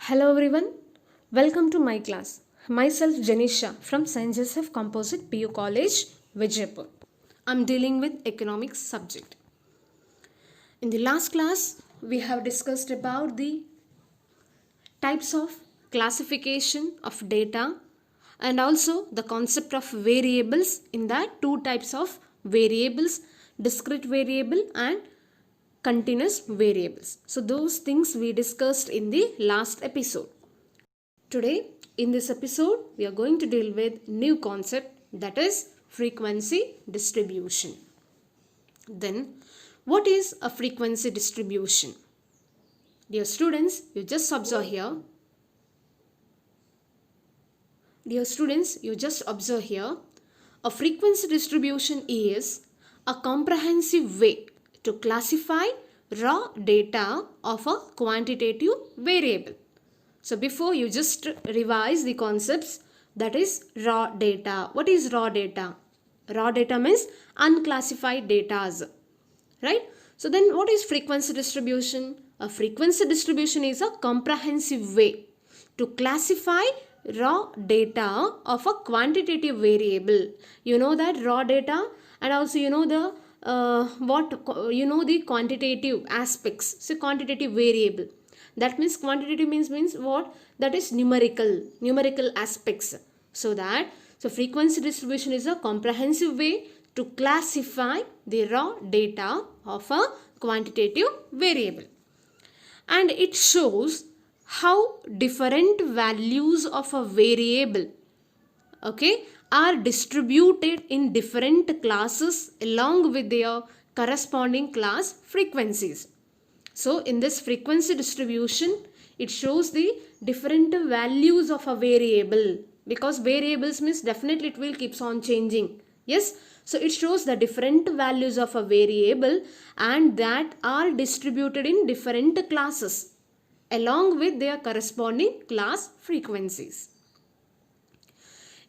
Hello everyone, welcome to my class. Myself Janisha from St. Joseph Composite PU College, Vijaypur. I'm dealing with economics subject. In the last class, we have discussed about the types of classification of data and also the concept of variables. In that, two types of variables, discrete variable and continuous variables. So those things we discussed in the last episode. Today in this episode we are going to deal with new concept, that is frequency distribution. Then what is a frequency distribution? Dear students, you just observe here. A frequency distribution is a comprehensive way to classify raw data of a quantitative variable. So before you just revise the concepts, that is raw data. What is raw data? Raw data means unclassified data, right? So then what is frequency distribution? A frequency distribution is a comprehensive way to classify raw data of a quantitative variable. You know that raw data, and also you know the the quantitative aspects. So quantitative variable, that means quantitative means what? That is numerical aspects. So frequency distribution is a comprehensive way to classify the raw data of a quantitative variable, and it shows how different values of a variable are distributed in different classes along with their corresponding class frequencies. So in this frequency distribution, it shows the different values of a variable, because variables means definitely it will keeps on changing. Yes, so it shows the different values of a variable and that are distributed in different classes along with their corresponding class frequencies.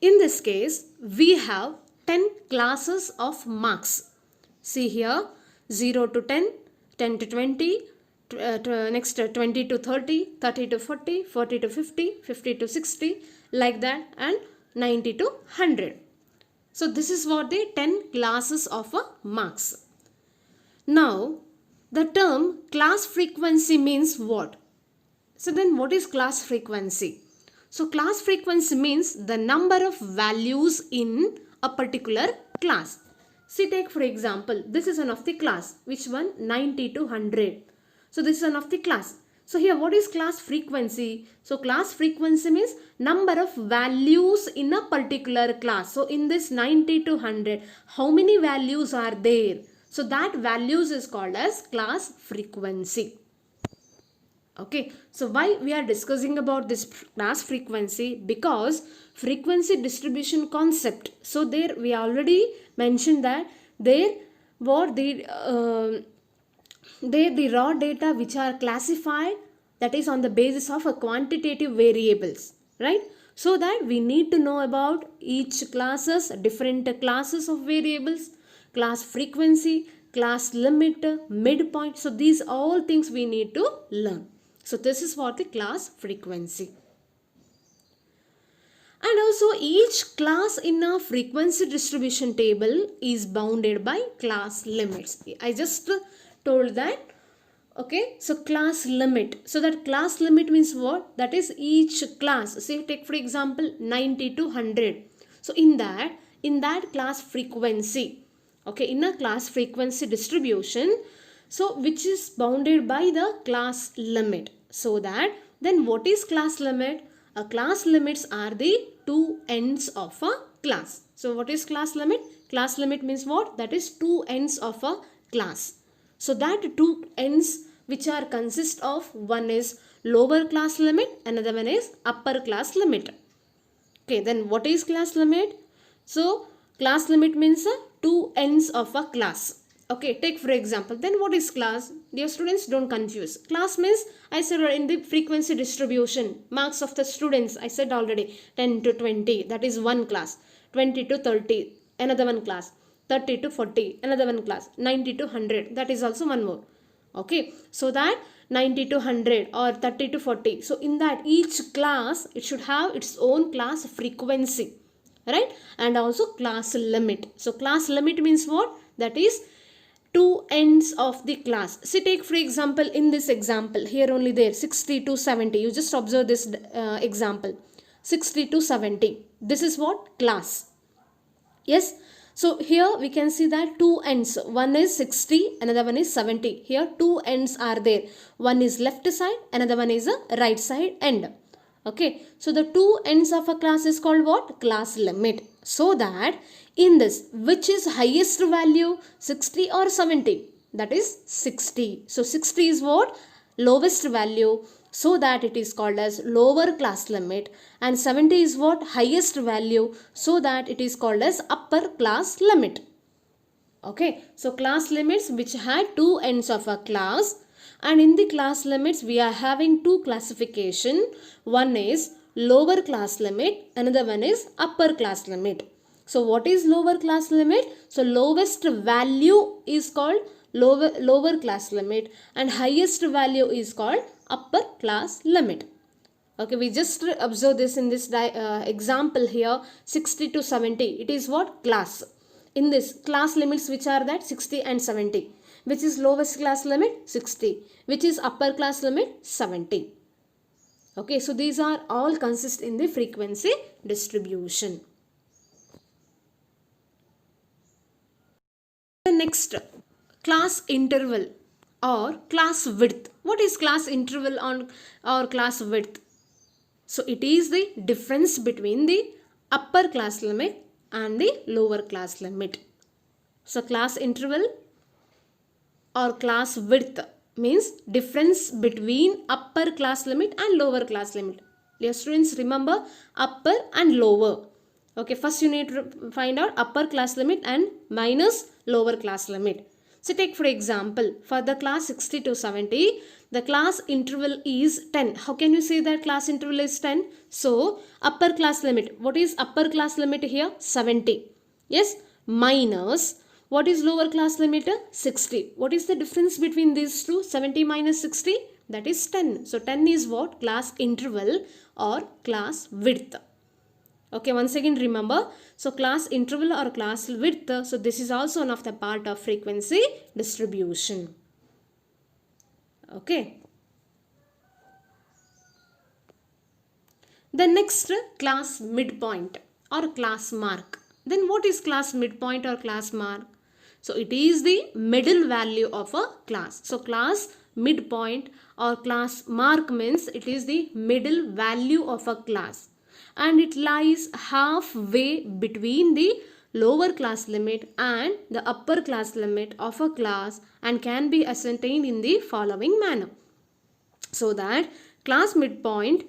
In this case, we have 10 classes of marks. See here, 0 to 10, 10 to 20, next 20 to 30, 30 to 40, 40 to 50, 50 to 60, like that, and 90 to 100. So this is what the 10 classes of a marks. Now, the term class frequency means what? So then what is class frequency? So class frequency means the number of values in a particular class. See, take for example, this is one of the class. Which one? 90 to 100. So this is one of the class. So here what is class frequency? So class frequency means number of values in a particular class. So in this 90 to 100, how many values are there? So that values is called as class frequency. Okay, so why we are discussing about this class frequency? Because frequency distribution concept. So there we already mentioned that there what the raw data which are classified, that is on the basis of a quantitative variables, right? So that we need to know about each classes, different classes of variables, class frequency, class limit, midpoint. So these all things we need to learn. So this is what the class frequency. And also each class in a frequency distribution table is bounded by class limits. I just told that. Okay, so class limit. So that class limit means what? That is each class. Say take for example 90 to 100. So in that class frequency, okay, in a class frequency distribution, so which is bounded by the class limit. So that then what is class limit? A class limits are the two ends of a class. So what is class limit? Class limit means what? That is two ends of a class. So that two ends which are consist of, one is lower class limit, another one is upper class limit. Okay, then what is class limit? So class limit means two ends of a class. Okay, take for example, then what is class? Dear students, don't confuse. Class means, I said in the frequency distribution, marks of the students, I said already, 10 to 20, that is one class. 20 to 30, another one class. 30 to 40, another one class. 90 to 100, that is also one more. Okay, so that 90 to 100 or 30 to 40. So in that each class, it should have its own class frequency, right? And also class limit. So class limit means what? That is two ends of the class. See, take for example, in this example here only there 60 to 70. You just observe this example, 60 to 70. This is what? Class. Yes. So here we can see that two ends. One is 60, another one is 70. Here two ends are there. One is left side, another one is a right side end. Okay. So the two ends of a class is called what? Class limit. So that in this, which is highest value, 60 or 70? That is 60. So 60 is what? Lowest value, so that it is called as lower class limit, and 70 is what? Highest value, so that it is called as upper class limit. Okay, so class limits which had two ends of a class, and in the class limits we are having two classification. One is lower class limit, another one is upper class limit. So what is lower class limit? So lowest value is called lower class limit, and highest value is called upper class limit. Okay, we just observe this in this example here, 60 to 70. It is what? Class. In this class limits which are that 60 and 70. Which is lowest class limit? 60. Which is upper class limit? 70. Okay, so these are all consist in the frequency distribution. The next, class interval or class width. What is class interval or class width? So it is the difference between the upper class limit and the lower class limit. So class interval or class width means difference between upper class limit and lower class limit. Dear students, remember upper and lower. Okay, first you need to find out upper class limit and minus lower class limit. So take for example, for the class 60 to 70, the class interval is 10. How can you say that class interval is 10? So upper class limit, what is upper class limit here? 70. Yes, minus, what is lower class limit? 60. What is the difference between these two? 70 minus 60? That is 10. So 10 is what? Class interval or class width. Okay, once again remember, so class interval or class width, so this is also one of the part of frequency distribution. Okay. The next, class midpoint or class mark. Then what is class midpoint or class mark? So it is the middle value of a class. So class midpoint or class mark means it is the middle value of a class, and it lies halfway between the lower class limit and the upper class limit of a class, and can be ascertained in the following manner. So that class midpoint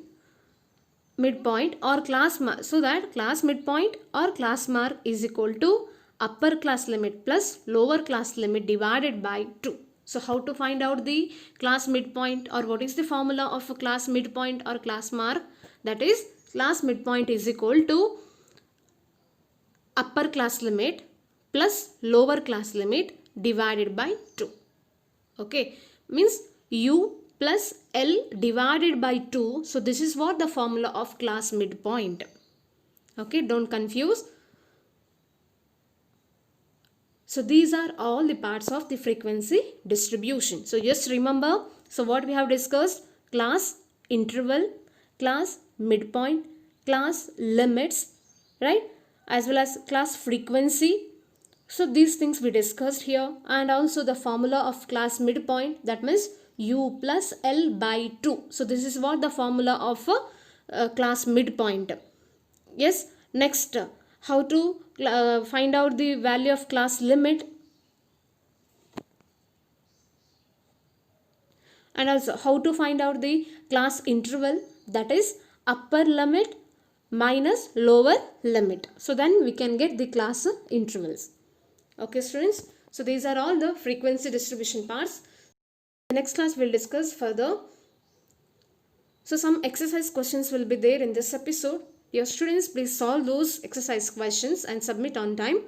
or class mark, so that class midpoint or class mark is equal to upper class limit plus lower class limit divided by 2. So how to find out the class midpoint, or what is the formula of a class midpoint or class mark? That is, class midpoint is equal to upper class limit plus lower class limit divided by 2. Okay, means U plus L divided by 2. So this is what the formula of class midpoint. Okay, don't confuse. So these are all the parts of the frequency distribution. So just remember, so what we have discussed: class interval, class midpoint, class limits, right? As well as class frequency. So these things we discussed here, and also the formula of class midpoint, that means U plus L by 2. So this is what the formula of a class midpoint. Yes, next, how to find out the value of class limit, and also how to find out the class interval, that is upper limit minus lower limit. So then we can get the class intervals. Okay students, so these are all the frequency distribution parts. The next class we'll discuss further. So some exercise questions will be there in this episode. Your students, please solve those exercise questions and submit on time.